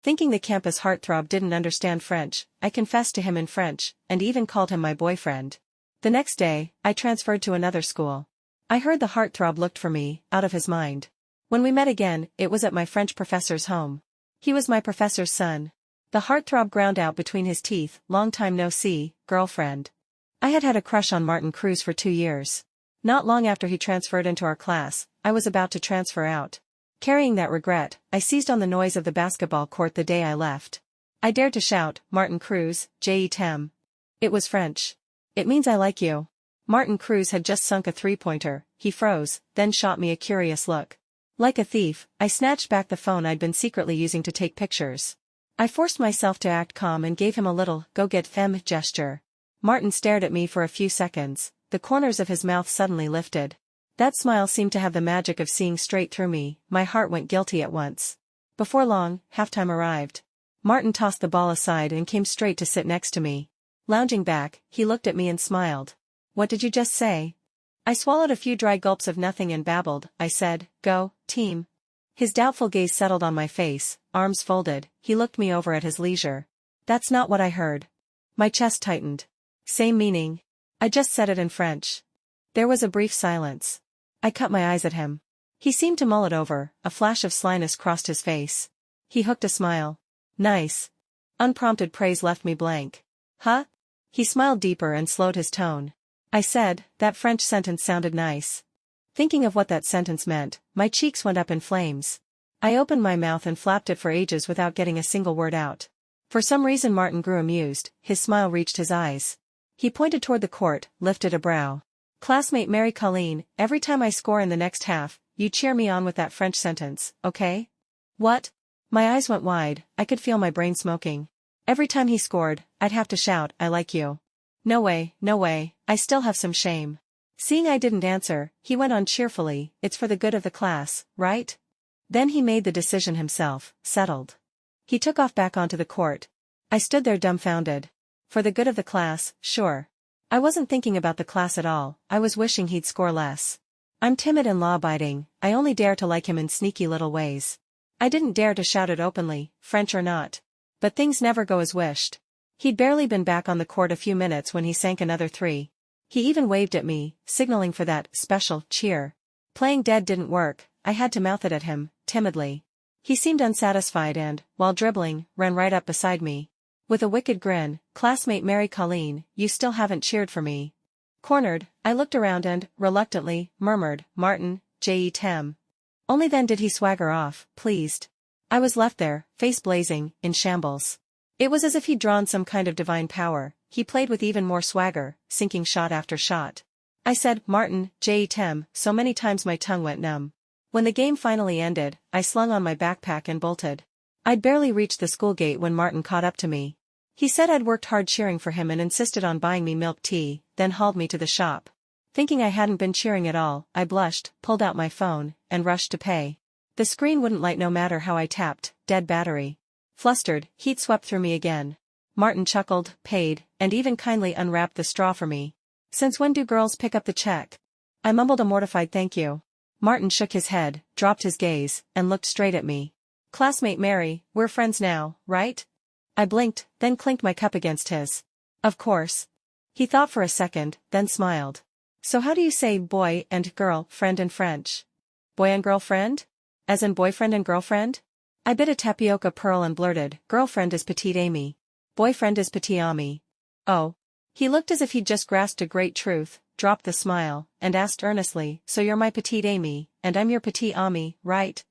Thinking the campus heartthrob didn't understand French, I confessed to him in French, and even called him my boyfriend. The next day, I transferred to another school. I heard the heartthrob looked for me, out of his mind. When we met again, it was at my French professor's home. He was my professor's son. The heartthrob ground out between his teeth, long time no see, girlfriend. I had had a crush on Martin Cruz for 2 years. Not long after he transferred into our class, I was about to transfer out. Carrying that regret, I seized on the noise of the basketball court the day I left. I dared to shout, "Martin Cruz, je t'aime." It was French. It means I like you. Martin Cruz had just sunk a three-pointer. He froze, then shot me a curious look. Like a thief, I snatched back the phone I'd been secretly using to take pictures. I forced myself to act calm and gave him a little go-get-them gesture. Martin stared at me for a few seconds. The corners of his mouth suddenly lifted. That smile seemed to have the magic of seeing straight through me. My heart went guilty at once. Before long, halftime arrived. Martin tossed the ball aside and came straight to sit next to me. Lounging back, he looked at me and smiled. "What did you just say?" I swallowed a few dry gulps of nothing and babbled. I said, "Go, team." His doubtful gaze settled on my face, arms folded. He looked me over at his leisure. "That's not what I heard." My chest tightened. "Same meaning. I just said it in French." There was a brief silence. I cut my eyes at him. He seemed to mull it over. A flash of slyness crossed his face. He hooked a smile. "Nice." Unprompted praise left me blank. "Huh?" He smiled deeper and slowed his tone. I said, "That French sentence sounded nice." Thinking of what that sentence meant, my cheeks went up in flames. I opened my mouth and flapped it for ages without getting a single word out. For some reason Martin grew amused. His smile reached his eyes. He pointed toward the court, lifted a brow. "Classmate Mary Colleen, every time I score in the next half, you cheer me on with that French sentence, okay?" "What?" My eyes went wide. I could feel my brain smoking. Every time he scored, I'd have to shout, "I like you." No way, no way, I still have some shame. Seeing I didn't answer, he went on cheerfully, "It's for the good of the class, right?" Then he made the decision himself, settled. He took off back onto the court. I stood there dumbfounded. For the good of the class, sure. I wasn't thinking about the class at all. I was wishing he'd score less. I'm timid and law-abiding. I only dare to like him in sneaky little ways. I didn't dare to shout it openly, French or not. But things never go as wished. He'd barely been back on the court a few minutes when he sank another three. He even waved at me, signaling for that special cheer. Playing dead didn't work. I had to mouth it at him, timidly. He seemed unsatisfied and, while dribbling, ran right up beside me. With a wicked grin, "Classmate Mary Colleen, you still haven't cheered for me." Cornered, I looked around and, reluctantly, murmured, "Martin, je t'aime." Only then did he swagger off, pleased. I was left there, face blazing, in shambles. It was as if he'd drawn some kind of divine power. He played with even more swagger, sinking shot after shot. I said, "Martin, je t'aime," so many times my tongue went numb. When the game finally ended, I slung on my backpack and bolted. I'd barely reached the school gate when Martin caught up to me. He said I'd worked hard cheering for him and insisted on buying me milk tea, then hauled me to the shop. Thinking I hadn't been cheering at all, I blushed, pulled out my phone, and rushed to pay. The screen wouldn't light no matter how I tapped, dead battery. Flustered, heat swept through me again. Martin chuckled, paid, and even kindly unwrapped the straw for me. "Since when do girls pick up the check?" I mumbled a mortified thank you. Martin shook his head, dropped his gaze, and looked straight at me. "Classmate Mary, we're friends now, right?" I blinked, then clinked my cup against his. "Of course." He thought for a second, then smiled. "So how do you say boy and girl friend in French?" "Boy and girlfriend? As in boyfriend and girlfriend?" I bit a tapioca pearl and blurted, "Girlfriend is petite Amy. Boyfriend is petit ami." "Oh." He looked as if he'd just grasped a great truth, dropped the smile, and asked earnestly, "So you're my petite Amy, and I'm your petit ami, right?"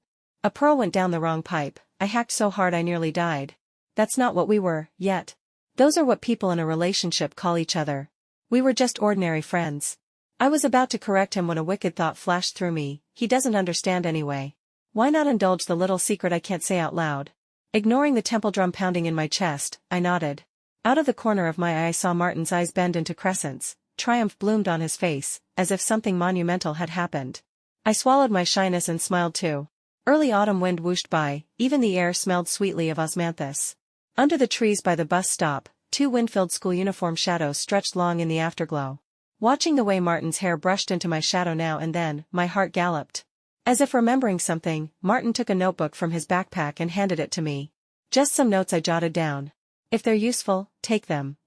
A pearl went down the wrong pipe. I hacked so hard I nearly died. That's not what we were, yet. Those are what people in a relationship call each other. We were just ordinary friends. I was about to correct him when a wicked thought flashed through me. He doesn't understand anyway. Why not indulge the little secret I can't say out loud? Ignoring the temple drum pounding in my chest, I nodded. Out of the corner of my eye I saw Martin's eyes bend into crescents. Triumph bloomed on his face, as if something monumental had happened. I swallowed my shyness and smiled too. Early autumn wind whooshed by, even the air smelled sweetly of osmanthus. Under the trees by the bus stop, two wind-filled school uniform shadows stretched long in the afterglow. Watching the way Martin's hair brushed into my shadow now and then, my heart galloped. As if remembering something, Martin took a notebook from his backpack and handed it to me. Just some notes I jotted down. If they're useful, take them.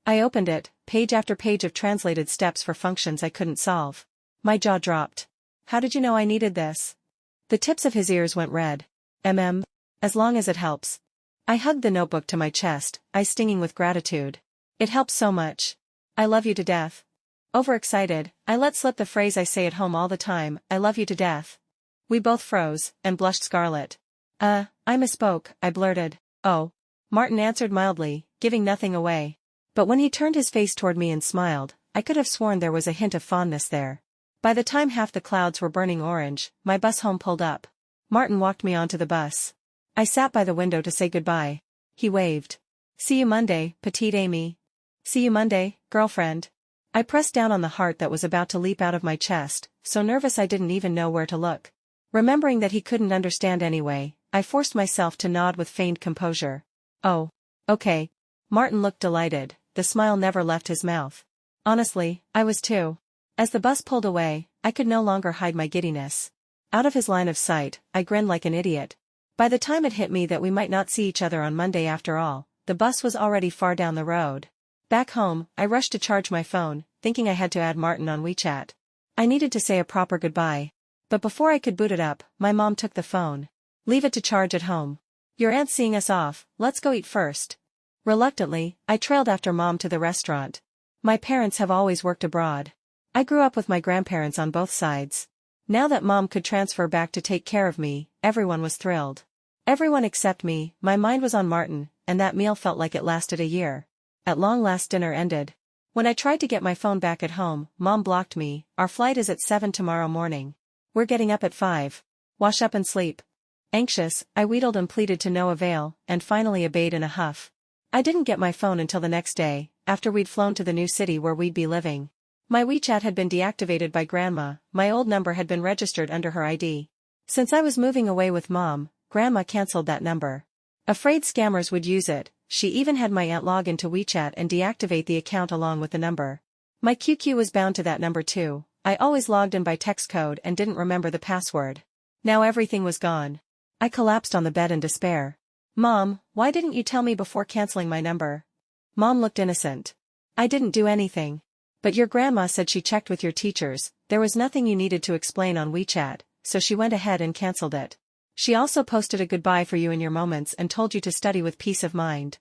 I opened it, page after page of translated steps for functions I couldn't solve. My jaw dropped. How did you know I needed this? The tips of his ears went red. As long as it helps. I hugged the notebook to my chest, eyes stinging with gratitude. It helps so much. I love you to death. Overexcited, I let slip the phrase I say at home all the time, I love you to death. We both froze, and blushed scarlet. I misspoke, I blurted. Oh. Martin answered mildly, giving nothing away. But when he turned his face toward me and smiled, I could have sworn there was a hint of fondness there. By the time half the clouds were burning orange, my bus home pulled up. Martin walked me onto the bus. I sat by the window to say goodbye. He waved. See you Monday, petite Amy. See you Monday, girlfriend. I pressed down on the heart that was about to leap out of my chest, so nervous I didn't even know where to look. Remembering that he couldn't understand anyway, I forced myself to nod with feigned composure. Oh. Okay. Martin looked delighted, the smile never left his mouth. Honestly, I was too. As the bus pulled away, I could no longer hide my giddiness. Out of his line of sight, I grinned like an idiot. By the time it hit me that we might not see each other on Monday after all, the bus was already far down the road. Back home, I rushed to charge my phone, thinking I had to add Martin on WeChat. I needed to say a proper goodbye. But before I could boot it up, my mom took the phone. Leave it to charge at home. Your aunt's seeing us off, let's go eat first. Reluctantly, I trailed after Mom to the restaurant. My parents have always worked abroad. I grew up with my grandparents on both sides. Now that Mom could transfer back to take care of me, everyone was thrilled. Everyone except me, my mind was on Martin, and that meal felt like it lasted a year. At long last dinner ended. When I tried to get my phone back at home, Mom blocked me. Our flight is at 7 tomorrow morning. We're getting up at 5. Wash up and sleep. Anxious, I wheedled and pleaded to no avail, and finally obeyed in a huff. I didn't get my phone until the next day, after we'd flown to the new city where we'd be living. My WeChat had been deactivated by Grandma, my old number had been registered under her ID. Since I was moving away with Mom, Grandma cancelled that number. Afraid scammers would use it, she even had my aunt log into WeChat and deactivate the account along with the number. My QQ was bound to that number too. I always logged in by text code and didn't remember the password. Now everything was gone. I collapsed on the bed in despair. Mom, why didn't you tell me before canceling my number? Mom looked innocent. I didn't do anything. But your grandma said she checked with your teachers, there was nothing you needed to explain on WeChat, so she went ahead and cancelled it. She also posted a goodbye for you in your moments and told you to study with peace of mind.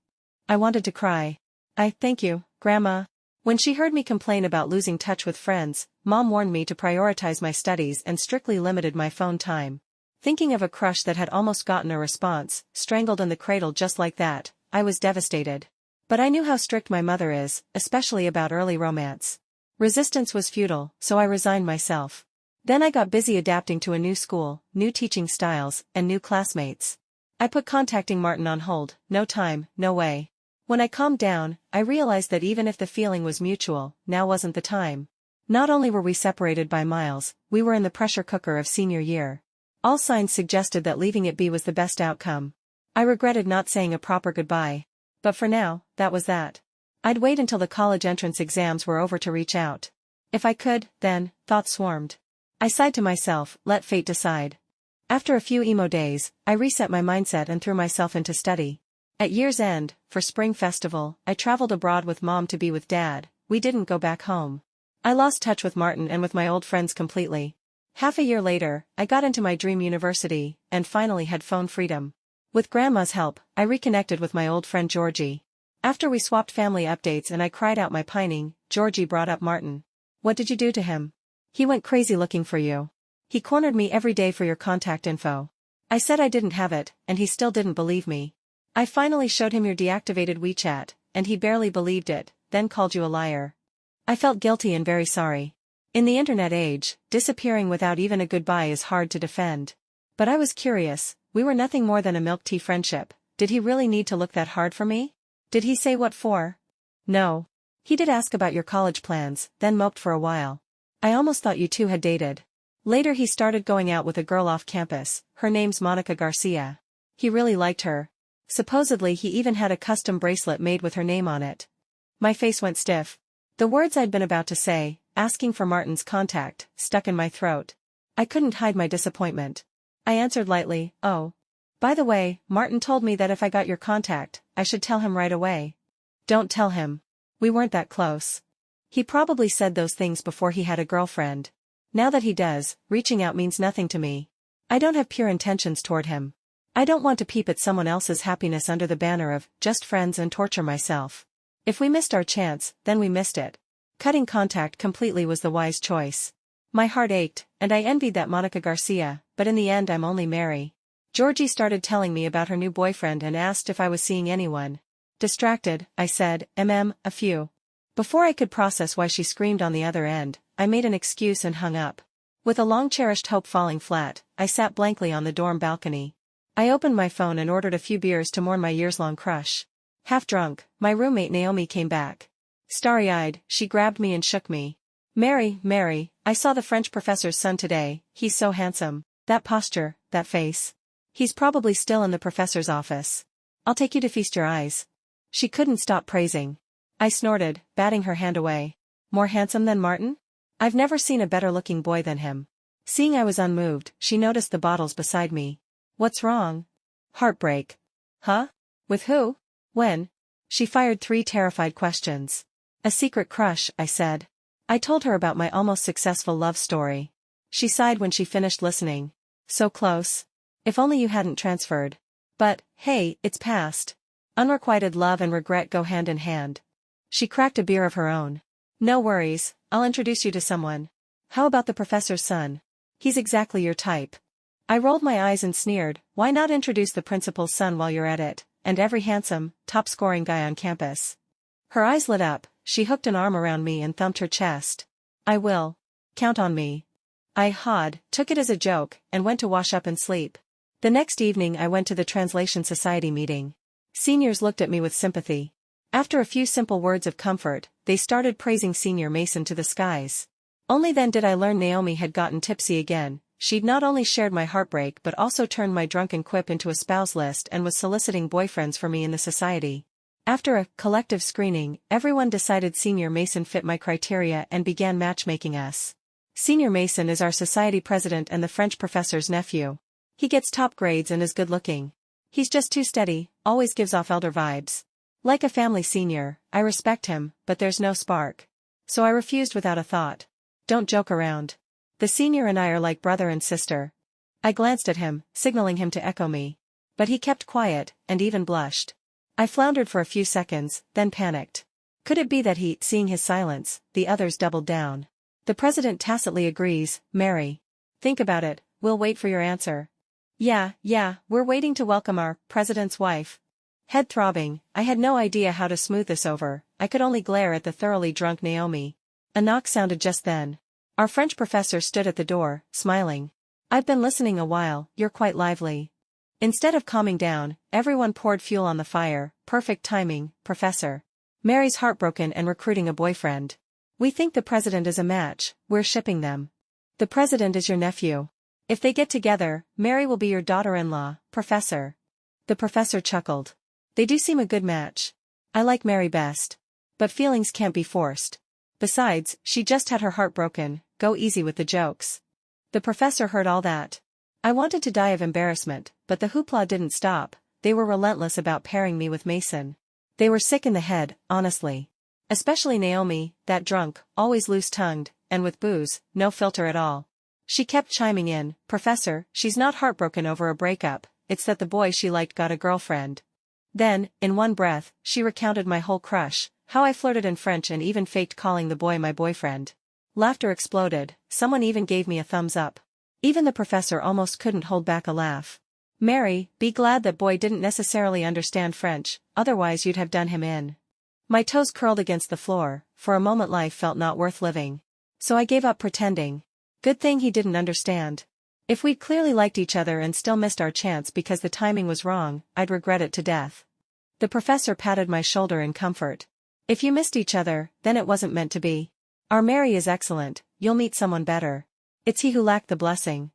I wanted to cry. Thank you, Grandma. When she heard me complain about losing touch with friends, Mom warned me to prioritize my studies and strictly limited my phone time. Thinking of a crush that had almost gotten a response, strangled in the cradle just like that, I was devastated. But I knew how strict my mother is, especially about early romance. Resistance was futile, so I resigned myself. Then I got busy adapting to a new school, new teaching styles, and new classmates. I put contacting Martin on hold, no time, no way. When I calmed down, I realized that even if the feeling was mutual, now wasn't the time. Not only were we separated by miles, we were in the pressure cooker of senior year. All signs suggested that leaving it be was the best outcome. I regretted not saying a proper goodbye. But for now, that was that. I'd wait until the college entrance exams were over to reach out. If I could, then, thoughts swarmed. I sighed to myself, let fate decide. After a few emo days, I reset my mindset and threw myself into study. At year's end, for spring festival, I traveled abroad with Mom to be with Dad. We didn't go back home. I lost touch with Martin and with my old friends completely. Half a year later, I got into my dream university, and finally had phone freedom. With Grandma's help, I reconnected with my old friend Georgie. After we swapped family updates and I cried out my pining, Georgie brought up Martin. What did you do to him? He went crazy looking for you. He cornered me every day for your contact info. I said I didn't have it, and he still didn't believe me. I finally showed him your deactivated WeChat, and he barely believed it, then called you a liar. I felt guilty and very sorry. In the internet age, disappearing without even a goodbye is hard to defend. But I was curious, we were nothing more than a milk tea friendship. Did he really need to look that hard for me? Did he say what for? No. He did ask about your college plans, then moped for a while. I almost thought you two had dated. Later he started going out with a girl off campus, her name's Monica Garcia. He really liked her. Supposedly he even had a custom bracelet made with her name on it. My face went stiff. The words I'd been about to say, asking for Martin's contact, stuck in my throat. I couldn't hide my disappointment. I answered lightly, oh. By the way, Martin told me that if I got your contact, I should tell him right away. Don't tell him. We weren't that close. He probably said those things before he had a girlfriend. Now that he does, reaching out means nothing to me. I don't have pure intentions toward him. I don't want to peep at someone else's happiness under the banner of just friends and torture myself. If we missed our chance, then we missed it. Cutting contact completely was the wise choice. My heart ached, and I envied that Monica Garcia, but in the end I'm only Mary. Georgie started telling me about her new boyfriend and asked if I was seeing anyone. Distracted, I said, a few. Before I could process why she screamed on the other end, I made an excuse and hung up. With a long-cherished hope falling flat, I sat blankly on the dorm balcony. I opened my phone and ordered a few beers to mourn my years-long crush. Half drunk, my roommate Naomi came back. Starry-eyed, she grabbed me and shook me. Mary, I saw the French professor's son today. He's so handsome. That posture, that face. He's probably still in the professor's office. I'll take you to feast your eyes. She couldn't stop praising. I snorted, batting her hand away. More handsome than Martin? I've never seen a better-looking boy than him. Seeing I was unmoved, she noticed the bottles beside me. What's wrong? Heartbreak. Huh? With who? When? She fired 3 terrified questions. A secret crush, I said. I told her about my almost successful love story. She sighed when she finished listening. So close. If only you hadn't transferred. But, hey, it's past. Unrequited love and regret go hand in hand. She cracked a beer of her own. No worries, I'll introduce you to someone. How about the professor's son? He's exactly your type. I rolled my eyes and sneered, why not introduce the principal's son while you're at it, and every handsome, top-scoring guy on campus? Her eyes lit up, she hooked an arm around me and thumped her chest. I will. Count on me. I took it as a joke, and went to wash up and sleep. The next evening I went to the Translation Society meeting. Seniors looked at me with sympathy. After a few simple words of comfort, they started praising Senior Mason to the skies. Only then did I learn Naomi had gotten tipsy again. She'd not only shared my heartbreak but also turned my drunken quip into a spouse list and was soliciting boyfriends for me in the society. After a collective screening, everyone decided Senior Mason fit my criteria and began matchmaking us. Senior Mason is our society president and the French professor's nephew. He gets top grades and is good-looking. He's just too steady, always gives off elder vibes. Like a family senior, I respect him, but there's no spark. So I refused without a thought. Don't joke around. The senior and I are like brother and sister. I glanced at him, signaling him to echo me. But he kept quiet, and even blushed. I floundered for a few seconds, then panicked. Could it be that seeing his silence, the others doubled down? The president tacitly agrees, Mary. Think about it, we'll wait for your answer. Yeah, we're waiting to welcome our president's wife. Head throbbing, I had no idea how to smooth this over, I could only glare at the thoroughly drunk Naomi. A knock sounded just then. Our French professor stood at the door, smiling. I've been listening a while, you're quite lively. Instead of calming down, everyone poured fuel on the fire. Perfect timing, Professor. Mary's heartbroken and recruiting a boyfriend. We think the president is a match, we're shipping them. The president is your nephew. If they get together, Mary will be your daughter-in-law, Professor. The professor chuckled. They do seem a good match. I like Mary best. But feelings can't be forced. Besides, she just had her heart broken, go easy with the jokes. The professor heard all that. I wanted to die of embarrassment, but the hoopla didn't stop. They were relentless about pairing me with Mason. They were sick in the head, honestly. Especially Naomi, that drunk, always loose-tongued, and with booze, no filter at all. She kept chiming in, Professor, she's not heartbroken over a breakup, it's that the boy she liked got a girlfriend. Then, in one breath, she recounted my whole crush, how I flirted in French and even faked calling the boy my boyfriend. Laughter exploded, someone even gave me a thumbs up. Even the professor almost couldn't hold back a laugh. Mary, be glad that boy didn't necessarily understand French, otherwise you'd have done him in. My toes curled against the floor, for a moment life felt not worth living. So I gave up pretending. Good thing he didn't understand. If we'd clearly liked each other and still missed our chance because the timing was wrong, I'd regret it to death. The professor patted my shoulder in comfort. If you missed each other, then it wasn't meant to be. Our Mary is excellent, you'll meet someone better. It's he who lacked the blessing.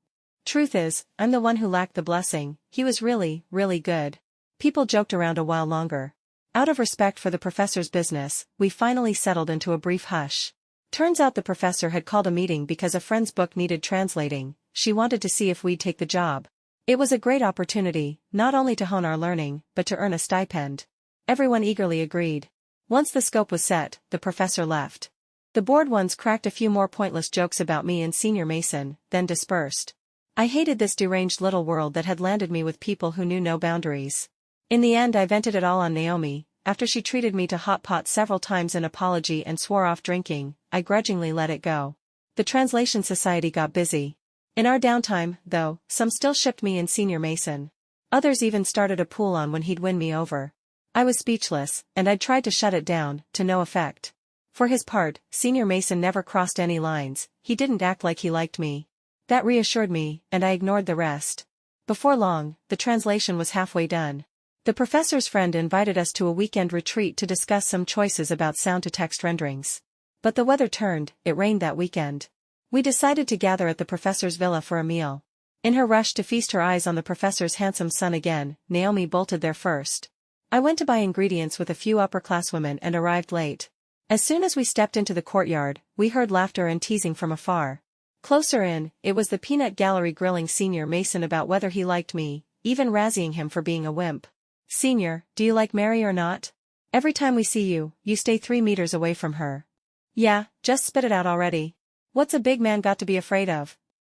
Truth is, I'm the one who lacked the blessing, he was really, really good. People joked around a while longer. Out of respect for the professor's business, we finally settled into a brief hush. Turns out the professor had called a meeting because a friend's book needed translating. She wanted to see if we'd take the job. It was a great opportunity, not only to hone our learning, but to earn a stipend. Everyone eagerly agreed. Once the scope was set, the professor left. The bored ones cracked a few more pointless jokes about me and Senior Mason, then dispersed. I hated this deranged little world that had landed me with people who knew no boundaries. In the end I vented it all on Naomi. After she treated me to hot pot several times in apology and swore off drinking, I grudgingly let it go. The Translation Society got busy. In our downtime, though, some still shipped me and Senior Mason. Others even started a pool on when he'd win me over. I was speechless, and I'd tried to shut it down, to no effect. For his part, Senior Mason never crossed any lines, he didn't act like he liked me. That reassured me, and I ignored the rest. Before long, the translation was halfway done. The professor's friend invited us to a weekend retreat to discuss some choices about sound-to-text renderings. But the weather turned, it rained that weekend. We decided to gather at the professor's villa for a meal. In her rush to feast her eyes on the professor's handsome son again, Naomi bolted there first. I went to buy ingredients with a few upper-class women and arrived late. As soon as we stepped into the courtyard, we heard laughter and teasing from afar. Closer in, it was the peanut gallery grilling Senior Mason about whether he liked me, even razzying him for being a wimp. "Senior, do you like Mary or not? Every time we see you, you stay 3 meters away from her." "Yeah, just spit it out already. What's a big man got to be afraid of?"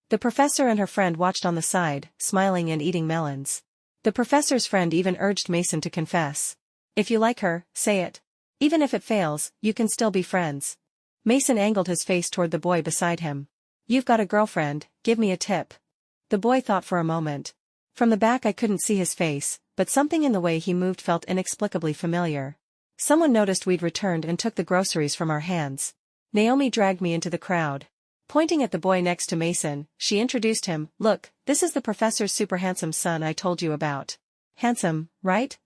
The professor and her friend watched on the side, smiling and eating melons. The professor's friend even urged Mason to confess. "If you like her, say it. Even if it fails, you can still be friends." Mason angled his face toward the boy beside him. "You've got a girlfriend, give me a tip." The boy thought for a moment. From the back I couldn't see his face, but something in the way he moved felt inexplicably familiar. Someone noticed we'd returned and took the groceries from our hands. Naomi dragged me into the crowd. Pointing at the boy next to Mason, she introduced him. "Look, this is the professor's super handsome son I told you about." "Handsome, right?"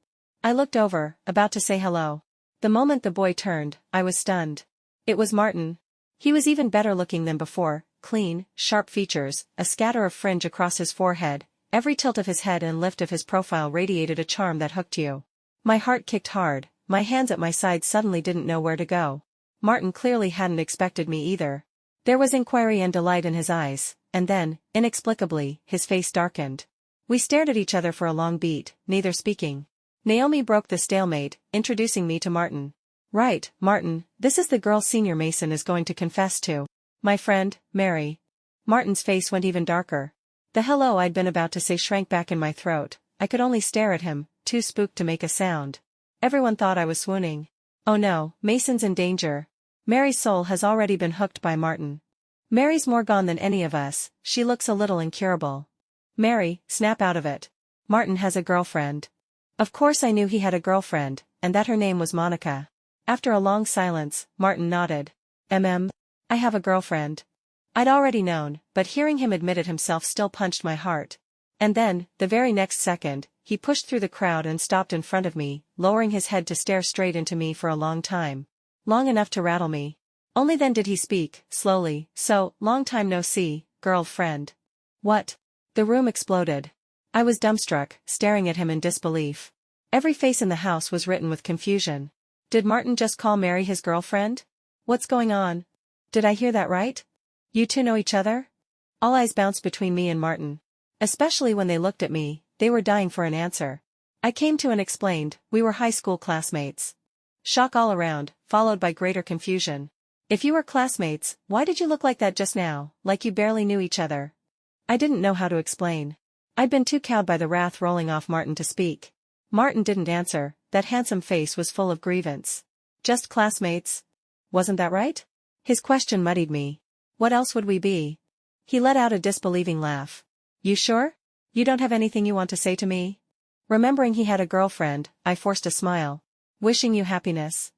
I looked over, about to say hello. The moment the boy turned, I was stunned. It was Martin. He was even better looking than before, clean, sharp features, a scatter of fringe across his forehead. Every tilt of his head and lift of his profile radiated a charm that hooked you. My heart kicked hard, my hands at my sides suddenly didn't know where to go. Martin clearly hadn't expected me either. There was inquiry and delight in his eyes, and then, inexplicably, his face darkened. We stared at each other for a long beat, neither speaking. Naomi broke the stalemate, introducing me to Martin. "Right, Martin, this is the girl Senior Mason is going to confess to. My friend, Mary." Martin's face went even darker. The hello I'd been about to say shrank back in my throat. I could only stare at him, too spooked to make a sound. Everyone thought I was swooning. Oh no, Mason's in danger. Mary's soul has already been hooked by Martin. Mary's more gone than any of us, she looks a little incurable. "Mary, snap out of it. Martin has a girlfriend." Of course I knew he had a girlfriend, and that her name was Monica. After a long silence, Martin nodded. I have a girlfriend." I'd already known, but hearing him admit it himself still punched my heart. And then, the very next second, he pushed through the crowd and stopped in front of me, lowering his head to stare straight into me for a long time. Long enough to rattle me. Only then did he speak, slowly. "So, long time no see, girl-friend." "What?" The room exploded. I was dumbstruck, staring at him in disbelief. Every face in the house was written with confusion. Did Martin just call Mary his girlfriend? What's going on? Did I hear that right? You two know each other? All eyes bounced between me and Martin. Especially when they looked at me, they were dying for an answer. I came to and explained, we were high school classmates. Shock all around, followed by greater confusion. "If you were classmates, why did you look like that just now, like you barely knew each other?" I didn't know how to explain. I'd been too cowed by the wrath rolling off Martin to speak. Martin didn't answer, that handsome face was full of grievance. "Just classmates? Wasn't that right?" His question muddied me. "What else would we be?" He let out a disbelieving laugh. "You sure? You don't have anything you want to say to me?" Remembering he had a girlfriend, I forced a smile. "Wishing you happiness."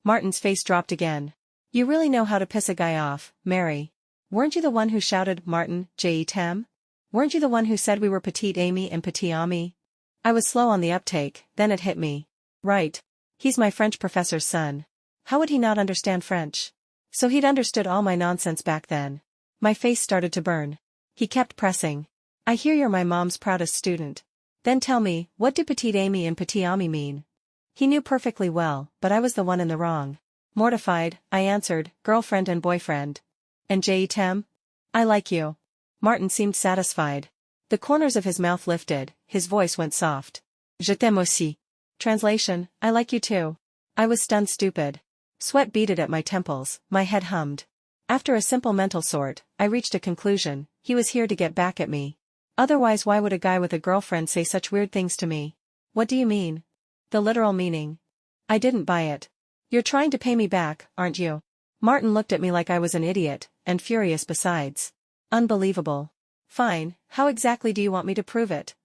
Martin's face dropped again. "You really know how to piss a guy off, Mary. Weren't you the one who shouted, 'Martin, J.E.Tem'? Weren't you the one who said we were Petite Amy and Petit Ami?" I was slow on the uptake, then it hit me. Right. He's my French professor's son. How would he not understand French? So he'd understood all my nonsense back then. My face started to burn. He kept pressing. "I hear you're my mom's proudest student. Then tell me, what do Petite Amy and Petit Ami mean?" He knew perfectly well, but I was the one in the wrong. Mortified, I answered, "Girlfriend and boyfriend." "And J.E.Tem? I like you." Martin seemed satisfied. The corners of his mouth lifted, his voice went soft. Je t'aime aussi. Translation, I like you too. I was stunned stupid. Sweat beaded at my temples, my head hummed. After a simple mental sort, I reached a conclusion: he was here to get back at me. Otherwise, why would a guy with a girlfriend say such weird things to me? What do you mean? The literal meaning. I didn't buy it. You're trying to pay me back, aren't you? Martin looked at me like I was an idiot, and furious besides. Unbelievable. Fine, how exactly do you want me to prove it?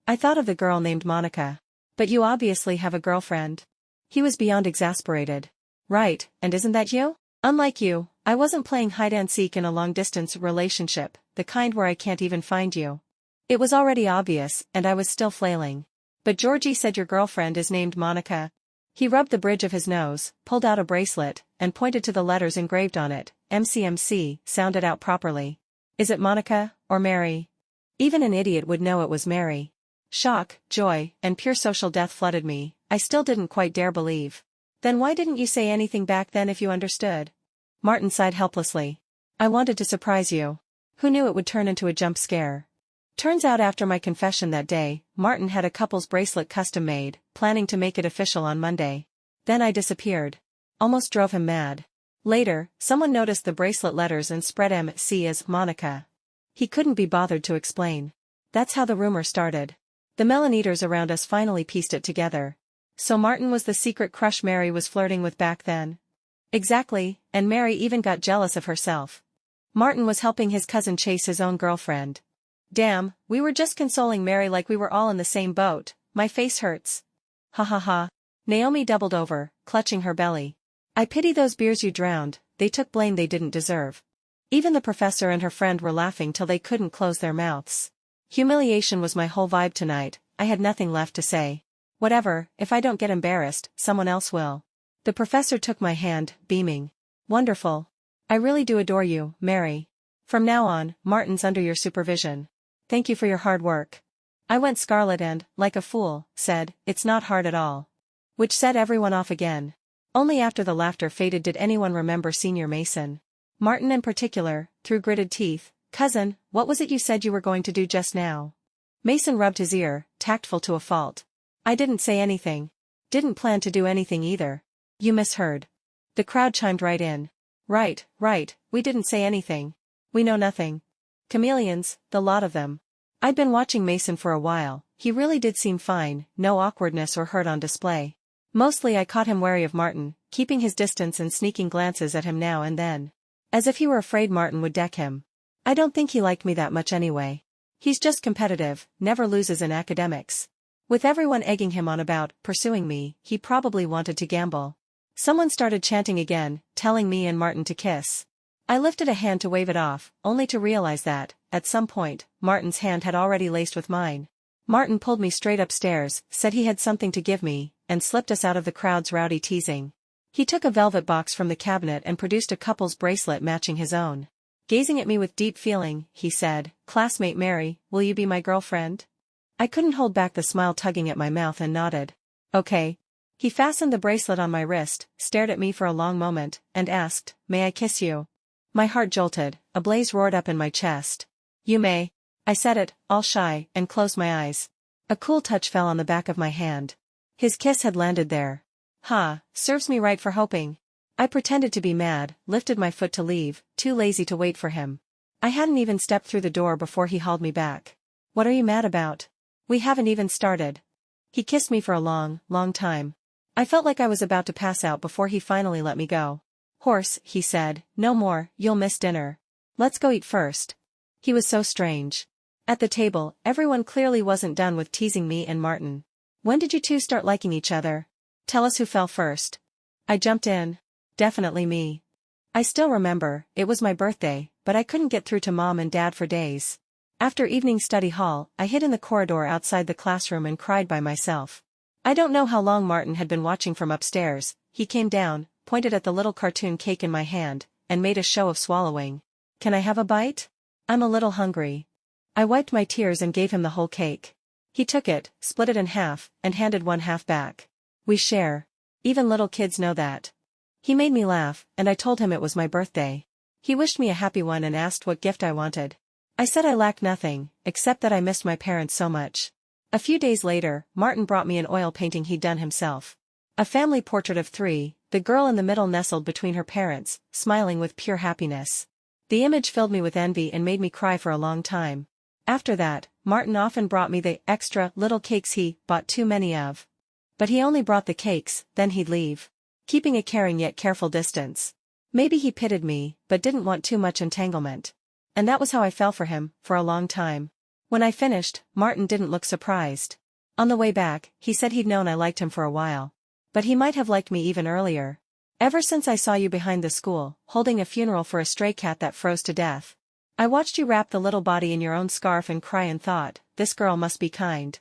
I thought of the girl named Monica. But you obviously have a girlfriend. He was beyond exasperated. Right, and isn't that you? Unlike you, I wasn't playing hide-and-seek in a long-distance relationship, the kind where I can't even find you. It was already obvious, and I was still flailing. But Georgie said your girlfriend is named Monica. He rubbed the bridge of his nose, pulled out a bracelet, and pointed to the letters engraved on it. MCMC, sounded out properly. Is it Monica, or Mary? Even an idiot would know it was Mary. Shock, joy, and pure social death flooded me. I still didn't quite dare believe. Then why didn't you say anything back then if you understood? Martin sighed helplessly. I wanted to surprise you. Who knew it would turn into a jump scare? Turns out after my confession that day, Martin had a couple's bracelet custom made, planning to make it official on Monday. Then I disappeared. Almost drove him mad. Later, someone noticed the bracelet letters and spread MC as Monica. He couldn't be bothered to explain. That's how the rumor started. The melon eaters around us finally pieced it together. So Martin was the secret crush Mary was flirting with back then? Exactly, and Mary even got jealous of herself. Martin was helping his cousin chase his own girlfriend. Damn, we were just consoling Mary like we were all in the same boat. My face hurts. Ha ha ha. Naomi doubled over, clutching her belly. I pity those beers you drowned, they took blame they didn't deserve. Even the professor and her friend were laughing till they couldn't close their mouths. Humiliation was my whole vibe tonight. I had nothing left to say. Whatever, if I don't get embarrassed, someone else will. The professor took my hand, beaming. Wonderful. I really do adore you, Mary. From now on, Martin's under your supervision. Thank you for your hard work. I went scarlet and, like a fool, said, it's not hard at all. Which set everyone off again. Only after the laughter faded did anyone remember Senior Mason. Martin in particular, through gritted teeth, cousin, what was it you said you were going to do just now? Mason rubbed his ear, tactful to a fault. I didn't say anything. Didn't plan to do anything either. You misheard. The crowd chimed right in. Right, we didn't say anything. We know nothing. Chameleons, the lot of them. I'd been watching Mason for a while, he really did seem fine, no awkwardness or hurt on display. Mostly I caught him wary of Martin, keeping his distance and sneaking glances at him now and then. As if he were afraid Martin would deck him. I don't think he liked me that much anyway. He's just competitive, never loses in academics. With everyone egging him on about pursuing me, he probably wanted to gamble. Someone started chanting again, telling me and Martin to kiss. I lifted a hand to wave it off, only to realize that, at some point, Martin's hand had already laced with mine. Martin pulled me straight upstairs, said he had something to give me, and slipped us out of the crowd's rowdy teasing. He took a velvet box from the cabinet and produced a couple's bracelet matching his own. Gazing at me with deep feeling, he said, "Classmate Mary, will you be my girlfriend?" I couldn't hold back the smile tugging at my mouth and nodded. Okay. He fastened the bracelet on my wrist, stared at me for a long moment, and asked, "May I kiss you?" My heart jolted, a blaze roared up in my chest. "You may." I said it, all shy, and closed my eyes. A cool touch fell on the back of my hand. His kiss had landed there. Serves me right for hoping. I pretended to be mad, lifted my foot to leave, too lazy to wait for him. I hadn't even stepped through the door before he hauled me back. "What are you mad about? We haven't even started." He kissed me for a long, long time. I felt like I was about to pass out before he finally let me go. "Horse," he said, "no more, you'll miss dinner. Let's go eat first." He was so strange. At the table, everyone clearly wasn't done with teasing me and Martin. "When did you two start liking each other? Tell us who fell first." I jumped in. Definitely me. I still remember, it was my birthday, but I couldn't get through to Mom and Dad for days. After evening study hall, I hid in the corridor outside the classroom and cried by myself. I don't know how long Martin had been watching from upstairs. He came down, pointed at the little cartoon cake in my hand, and made a show of swallowing. "Can I have a bite? I'm a little hungry." I wiped my tears and gave him the whole cake. He took it, split it in half, and handed one half back. We share. Even little kids know that. He made me laugh, and I told him it was my birthday. He wished me a happy one and asked what gift I wanted. I said I lacked nothing, except that I missed my parents so much. A few days later, Martin brought me an oil painting he'd done himself. A family portrait of three, the girl in the middle nestled between her parents, smiling with pure happiness. The image filled me with envy and made me cry for a long time. After that, Martin often brought me the extra little cakes he bought too many of. But he only brought the cakes, then he'd leave, keeping a caring yet careful distance. Maybe he pitied me, but didn't want too much entanglement. And that was how I fell for him, for a long time. When I finished, Martin didn't look surprised. On the way back, he said he'd known I liked him for a while. But he might have liked me even earlier. Ever since I saw you behind the school, holding a funeral for a stray cat that froze to death. I watched you wrap the little body in your own scarf and cry and thought, this girl must be kind.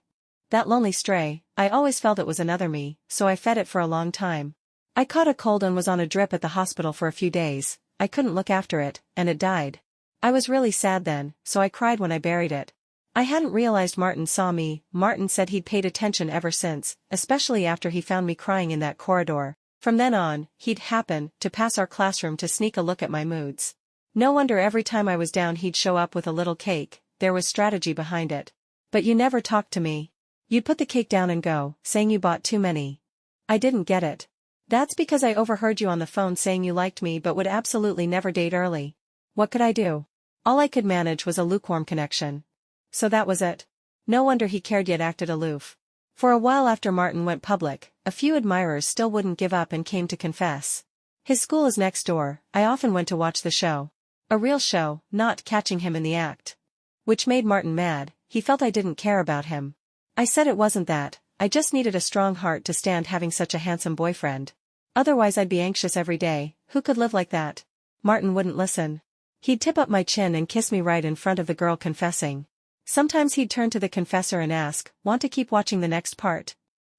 That lonely stray, I always felt it was another me, so I fed it for a long time. I caught a cold and was on a drip at the hospital for a few days. I couldn't look after it, and it died. I was really sad then, so I cried when I buried it. I hadn't realized Martin saw me. Martin said he'd paid attention ever since, especially after he found me crying in that corridor. From then on, he'd happen to pass our classroom to sneak a look at my moods. No wonder every time I was down he'd show up with a little cake. There was strategy behind it. But you never talked to me. You'd put the cake down and go, saying you bought too many. I didn't get it. That's because I overheard you on the phone saying you liked me but would absolutely never date early. What could I do? All I could manage was a lukewarm connection. So that was it. No wonder he cared yet acted aloof. For a while after Martin went public, a few admirers still wouldn't give up and came to confess. His school is next door. I often went to watch the show. A real show, not catching him in the act. Which made Martin mad. He felt I didn't care about him. I said it wasn't that, I just needed a strong heart to stand having such a handsome boyfriend. Otherwise I'd be anxious every day. Who could live like that? Martin wouldn't listen. He'd tip up my chin and kiss me right in front of the girl confessing. Sometimes he'd turn to the confessor and ask, want to keep watching the next part?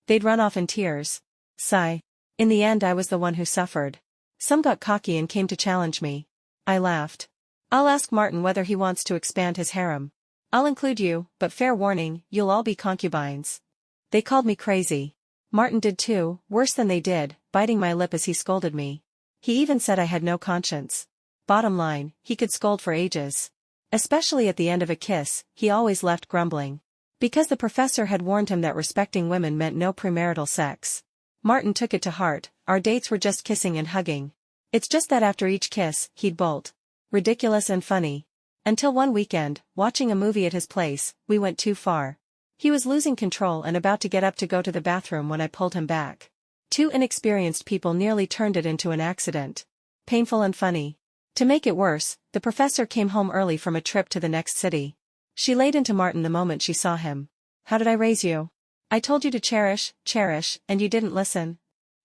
They'd run off in tears. Sigh. In the end I was the one who suffered. Some got cocky and came to challenge me. I laughed. I'll ask Martin whether he wants to expand his harem. I'll include you, but fair warning, you'll all be concubines. They called me crazy. Martin did too, worse than they did, biting my lip as he scolded me. He even said I had no conscience. Bottom line, he could scold for ages. Especially at the end of a kiss, he always left grumbling. Because the professor had warned him that respecting women meant no premarital sex. Martin took it to heart. Our dates were just kissing and hugging. It's just that after each kiss, he'd bolt. Ridiculous and funny. Until one weekend, watching a movie at his place, we went too far. He was losing control and about to get up to go to the bathroom when I pulled him back. Two inexperienced people nearly turned it into an accident. Painful and funny. To make it worse, the professor came home early from a trip to the next city. She laid into Martin the moment she saw him. How did I raise you? I told you to cherish, and you didn't listen.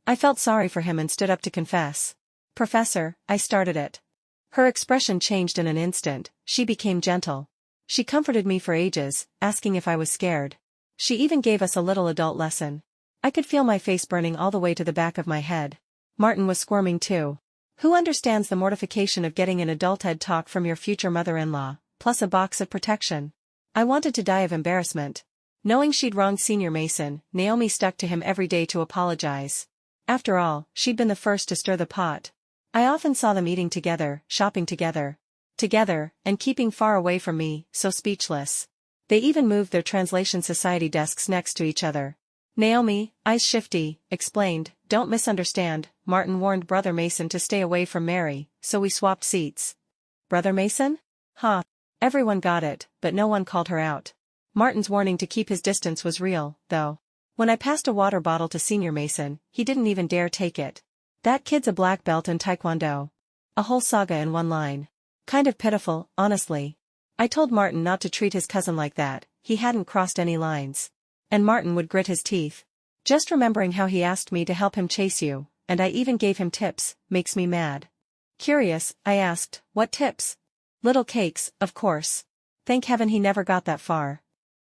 I felt sorry for him and stood up to confess. Professor, I started it. Her expression changed in an instant. She became gentle. She comforted me for ages, asking if I was scared. She even gave us a little adult lesson. I could feel my face burning all the way to the back of my head. Martin was squirming too. Who understands the mortification of getting an adult-ed talk from your future mother-in-law, plus a box of protection? I wanted to die of embarrassment. Knowing she'd wronged Senior Mason, Naomi stuck to him every day to apologize. After all, she'd been the first to stir the pot. I often saw them eating together, shopping together, and keeping far away from me, so speechless. They even moved their Translation Society desks next to each other. Naomi, eyes shifty, explained, don't misunderstand, Martin warned Brother Mason to stay away from Mary, so we swapped seats. Brother Mason? Huh. Everyone got it, but no one called her out. Martin's warning to keep his distance was real, though. When I passed a water bottle to Senior Mason, he didn't even dare take it. That kid's a black belt in Taekwondo. A whole saga in one line. Kind of pitiful, honestly. I told Martin not to treat his cousin like that. He hadn't crossed any lines. And Martin would grit his teeth. Just remembering how he asked me to help him chase you, and I even gave him tips, makes me mad. Curious, I asked, what tips? Little cakes, of course. Thank heaven he never got that far.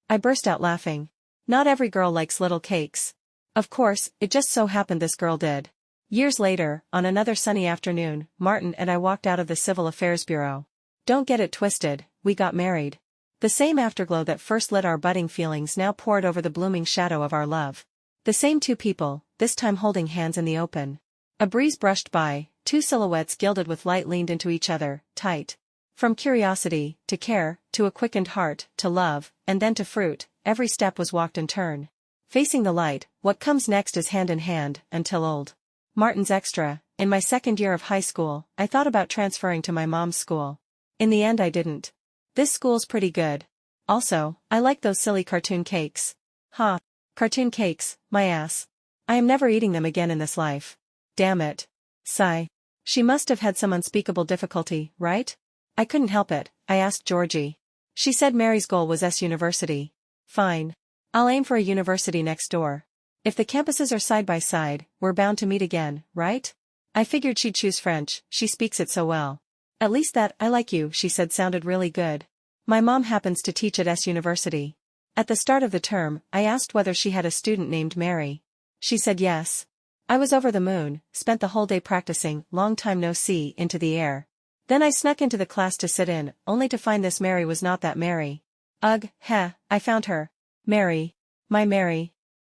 I burst out laughing. Not every girl likes little cakes. Of course, it just so happened this girl did. Years later, on another sunny afternoon, Martin and I walked out of the Civil Affairs Bureau. Don't get it twisted, we got married. The same afterglow that first lit our budding feelings now poured over the blooming shadow of our love. The same two people, this time holding hands in the open. A breeze brushed by, two silhouettes gilded with light leaned into each other, tight. From curiosity, to care, to a quickened heart, to love, and then to fruit, every step was walked in turn. Facing the light, what comes next is hand in hand, until old Martin's Extra. In my second year of high school, I thought about transferring to my mom's school. In the end I didn't. This school's pretty good. Also, I like those silly cartoon cakes. Ha! Cartoon cakes, my ass. I am never eating them again in this life. Damn it. Sigh. She must have had some unspeakable difficulty, right? I couldn't help it, I asked Georgie. She said Mary's goal was S University. Fine. I'll aim for a university next door. If the campuses are side by side, we're bound to meet again, right? I figured she'd choose French, she speaks it so well. At least that I like you, she said, sounded really good. My mom happens to teach at S University. At the start of the term, I asked whether she had a student named Mary. She said yes. I was over the moon, spent the whole day practicing long time no see into the air. Then I snuck into the class to sit in, only to find this Mary was not that Mary. Ugh, heh, I found her. Mary. My Mary,